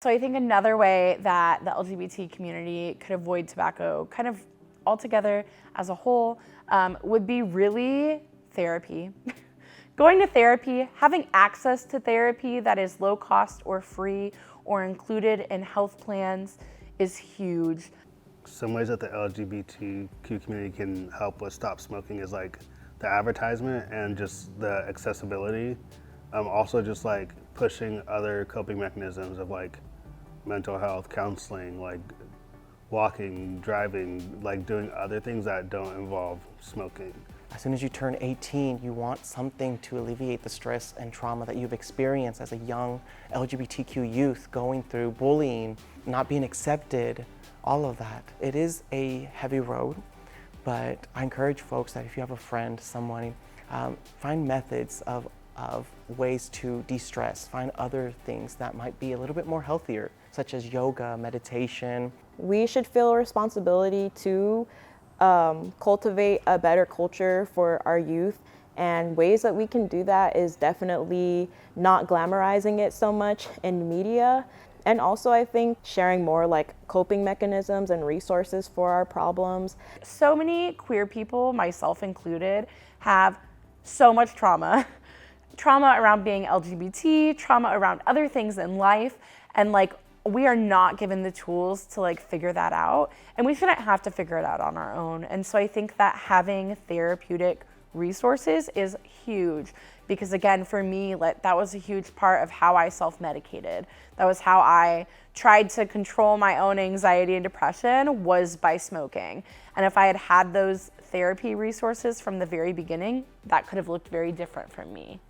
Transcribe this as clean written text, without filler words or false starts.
So I think another way that the LGBT community could avoid tobacco kind of altogether as a whole would be really therapy. Going to therapy, having access to therapy that is low cost or free or included in health plans is huge. Some ways that the LGBTQ community can help with stop smoking is like the advertisement and just the accessibility. Also just like pushing other coping mechanisms of like mental health, counseling, like walking, driving, like doing other things that don't involve smoking. As soon as you turn 18, you want something to alleviate the stress and trauma that you've experienced as a young LGBTQ youth, going through bullying, not being accepted, all of that. It is a heavy road, but I encourage folks that if you have a friend, someone, find methods of ways to de-stress, find other things that might be a little bit more healthier, such as yoga, meditation. We should feel a responsibility to cultivate a better culture for our youth, and ways that we can do that is definitely not glamorizing it so much in media, and also I think sharing more like coping mechanisms and resources for our problems. So many queer people, myself included, have so much trauma. Trauma around being LGBT, trauma around other things in life, and like we are not given the tools to like figure that out, and we shouldn't have to figure it out on our own. And so I think that having therapeutic resources is huge, because again, for me, like that was a huge part of how I self-medicated. That was how I tried to control my own anxiety and depression, was by smoking. And if I had had those therapy resources from the very beginning, that could have looked very different for me.